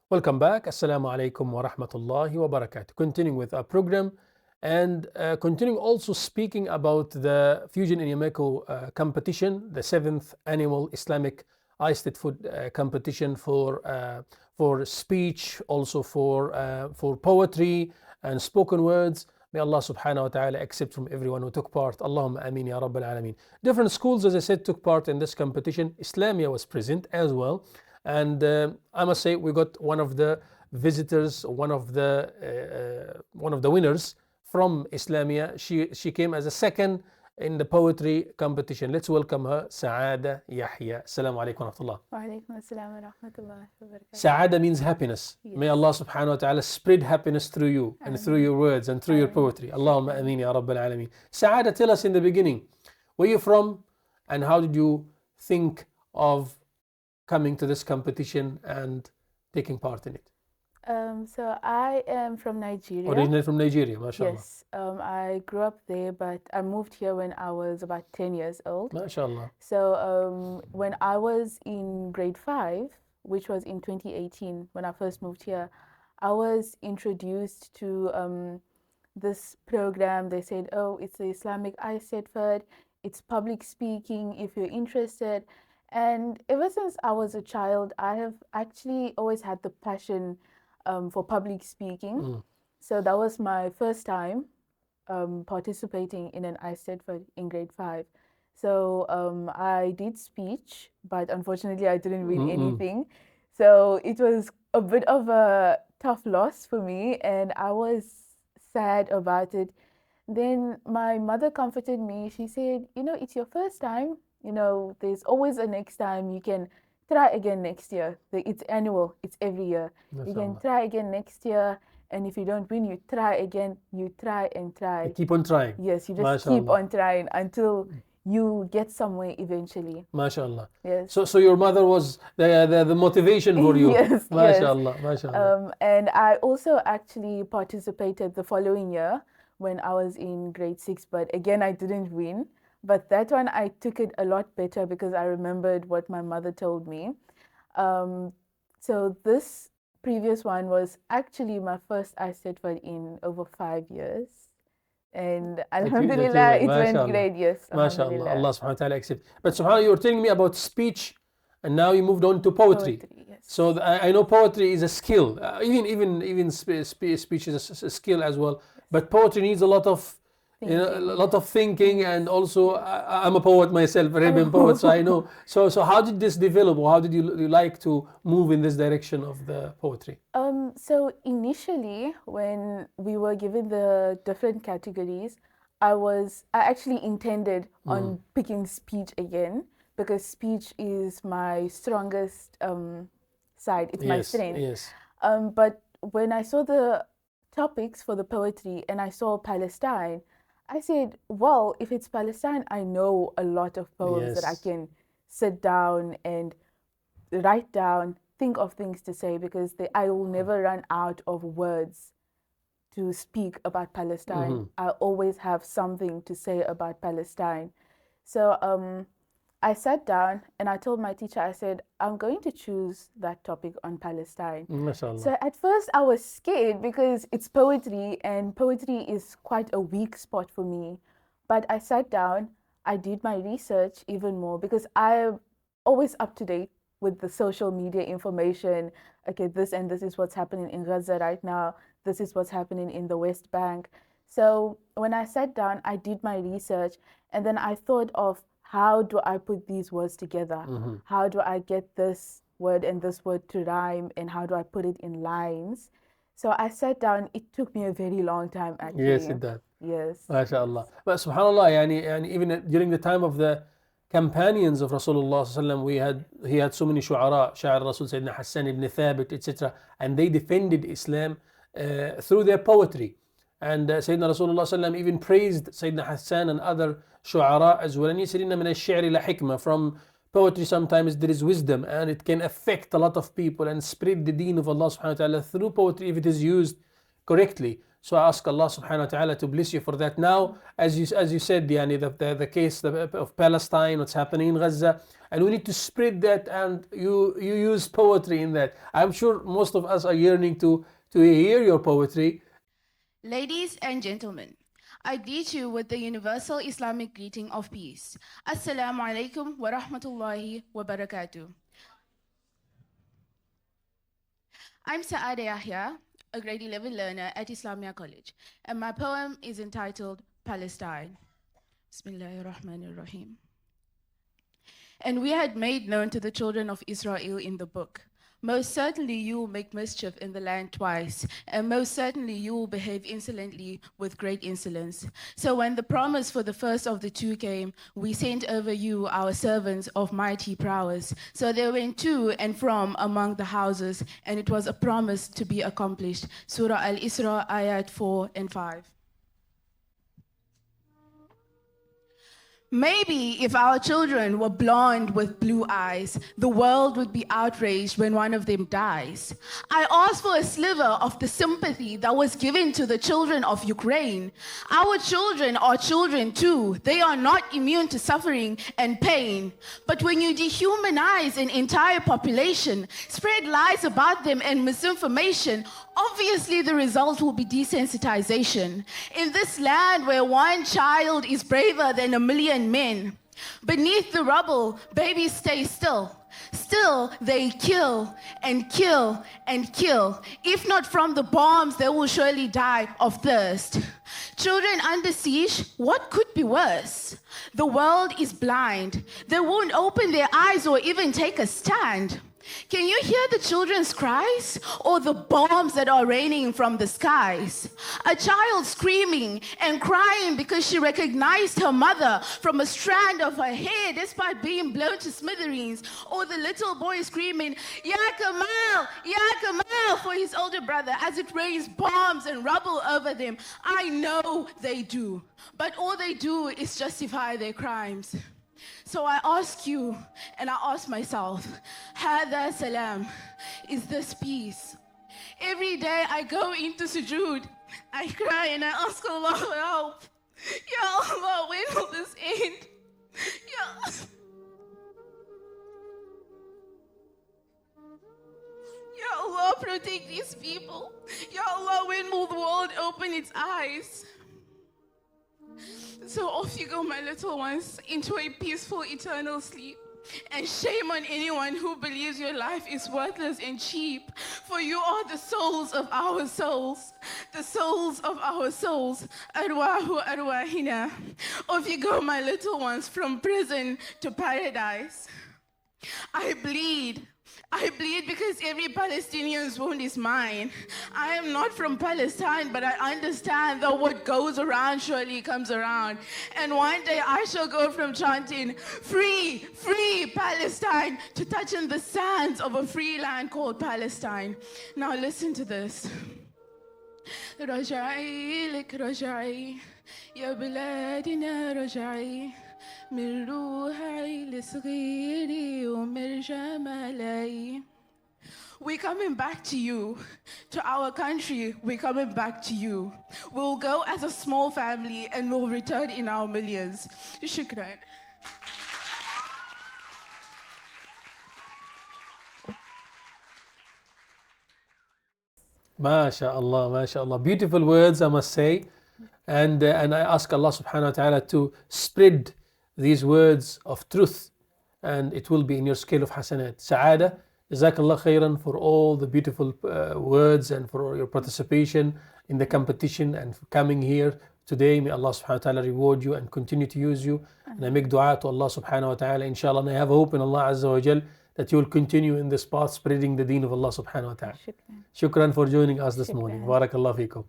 Welcome back. Assalamu alaikum wa rahmatullahi wa barakatuh. Continuing with our program and continuing also speaking about the Fusion Inyameko competition, the 7th annual Islamic ISLAMIC competition for speech, also for poetry and spoken words. May Allah subhanahu wa ta'ala accept from everyone who took part. Allahumma ameen ya rabbal alameen. Different schools, as I said, took part in this competition. Islamia was present as well. And I must say, we got one of the visitors, one of the winners from Islamia. She came as a second in the poetry competition. Let's welcome her, Saada Yahya. Assalamu alaikum wa rahmatullah. Wa alaikum assalam wa rahmatullahi wa barakatuh. Saada means happiness. Yes. May Allah subhanahu wa ta'ala spread happiness through you and through your words and through your poetry. Allahumma ameen ya rabbal alameen. Saada, tell us in the beginning, where you from and how did you think of coming to this competition and taking part in it? So I am from Nigeria. Originally from Nigeria, mashallah. Yes, I grew up there, but I moved here when I was about 10 years old. Mashallah. So when I was in grade 5, which was in 2018, when I first moved here, I was introduced to this program. They said, oh, it's the Islamic ISTEDDFOD, it's public speaking if you're interested. And ever since I was a child, I have actually always had the passion for public speaking. So that was my first time participating in an ISTEDDFOD in grade 5. So I did speech, but unfortunately I didn't win anything. So it was a bit of a tough loss for me, and I was sad about it. Then my mother comforted me. She said, you know, it's your first time. You know, there's always a next time. You can try again next year. It's annual. It's every year. You can try again next year. And if you don't win, you try again. You try and try. You keep on trying. Yes, you just keep on trying until you get somewhere eventually. MashaAllah. Yes. So your mother was the motivation for you. Yes. MashaAllah. Yes. MashaAllah. And I also actually participated the following year when I was in grade 6. But again, I didn't win. But that one, I took it a lot better because I remembered what my mother told me. So this previous one was actually my first ISTEDDFOD in over 5 years. And alhamdulillah, it went great, yes. MashaAllah, Allah subhanahu wa ta'ala accept. But subhanAllah, you were telling me about speech and now you moved on to poetry. Yes. So I know poetry is a skill. Even speech is a skill as well. But poetry needs a lot of a lot of thinking, and also I'm a poet myself, a Arabian poet, so I know. So how did this develop, or how did you like to move in this direction of the poetry? So initially, when we were given the different categories, I actually intended on picking speech again, because speech is my strongest side. It's my strength. Yes. But when I saw the topics for the poetry and I saw Palestine, I said, well, if it's Palestine, I know a lot of poems that I can sit down and write down, think of things to say, because I will never run out of words to speak about Palestine. I always have something to say about Palestine. So I sat down and I told my teacher, I said, I'm going to choose that topic on Palestine. MashaAllah. So at first I was scared because it's poetry and poetry is quite a weak spot for me. But I sat down, I did my research even more because I'm always up to date with the social media information. Okay, this and this is what's happening in Gaza right now. This is what's happening in the West Bank. So when I sat down, I did my research, and then I thought of, how do I put these words together? How do I get this word and this word to rhyme, and how do I put it in lines? So I sat down. It took me a very long time, actually. Yes, it does. Yes. MashaAllah. But subhanAllah, yani even during the time of the companions of Rasulullah he had so many shu'ara, Sha'ir Rasul, Sayyidina Hassan ibn Thabit, etc. And they defended Islam through their poetry. And Sayyidina Rasulullah even praised Sayyidina Hassan and other shu'ara as well. And he said, "Inna min ash-shi'ri la hikmah." From poetry sometimes there is wisdom, and it can affect a lot of people and spread the deen of Allah subhanahu wa ta'ala through poetry if it is used correctly. So I ask Allah subhanahu wa ta'ala to bless you for that. Now, as you said, yani, the case of Palestine, what's happening in Gaza, and we need to spread that, and you use poetry in that. I'm sure most of us are yearning to hear your poetry. Ladies and gentlemen, I greet you with the universal Islamic greeting of peace. Assalamu alaikum wa rahmatullahi wa barakatuh. I'm Saada Yahaya, a grade 11 learner at Islamia College, and my poem is entitled Palestine. Bismillahirrahmanirrahim. And we had made known to the children of Israel in the book, most certainly you will make mischief in the land twice, and most certainly you will behave insolently with great insolence. So when the promise for the first of the two came, we sent over you our servants of mighty prowess. So they went to and from among the houses, and it was a promise to be accomplished. Surah Al-Isra, ayat 4 and 5. Maybe if our children were blonde with blue eyes, the world would be outraged when one of them dies. I asked for a sliver of the sympathy that was given to the children of Ukraine. Our children are children too. They are not immune to suffering and pain. But when you dehumanize an entire population, spread lies about them and misinformation, obviously the result will be desensitization. In this land where one child is braver than a million men, beneath the rubble, babies stay still. Still, they kill and kill and kill. If not from the bombs, they will surely die of thirst. Children under siege, what could be worse? The world is blind. They won't open their eyes or even take a stand. Can you hear the children's cries or the bombs that are raining from the skies? A child screaming and crying because she recognized her mother from a strand of her hair despite being blown to smithereens, or the little boy screaming, Ya Kamal, for his older brother as it rains bombs and rubble over them. I know they do, but all they do is justify their crimes. So I ask you, and I ask myself, Hada salam, is this peace? Every day I go into sujood, I cry and I ask Allah for help. Ya Allah, when will this end? Ya Allah, protect these people. Ya Allah, when will the world open its eyes? So off you go, my little ones, into a peaceful, eternal sleep. And shame on anyone who believes your life is worthless and cheap, for you are the souls of our souls, the souls of our souls. Arwahu arwahina. Off you go, my little ones, from prison to paradise. I bleed because every Palestinian's wound is mine. I am not from Palestine, but I understand that what goes around surely comes around. And one day I shall go from chanting, free, free Palestine, to touching the sands of a free land called Palestine. Now listen to this. رجعي لك رجعي يا بلادنا رجعي من روحي لصغيري ومن جمالي. We're coming back to you, to our country. We're coming back to you. We'll go as a small family and we'll return in our millions. Shukran. MashaAllah, MashaAllah. Beautiful words, I must say. And I ask Allah subhanahu wa ta'ala to spread these words of truth, and it will be in your scale of hasanat. Sa'ada, Jazakallah khairan for all the beautiful words and for your participation in the competition and for coming here today. May Allah subhanahu wa ta'ala reward you and continue to use you. And I make dua to Allah subhanahu wa ta'ala, inshallah, and I have hope in Allah azza wa jal that you will continue in this path spreading the deen of Allah subhanahu wa ta'ala. Shukran for joining us this morning. Barakallah feekum.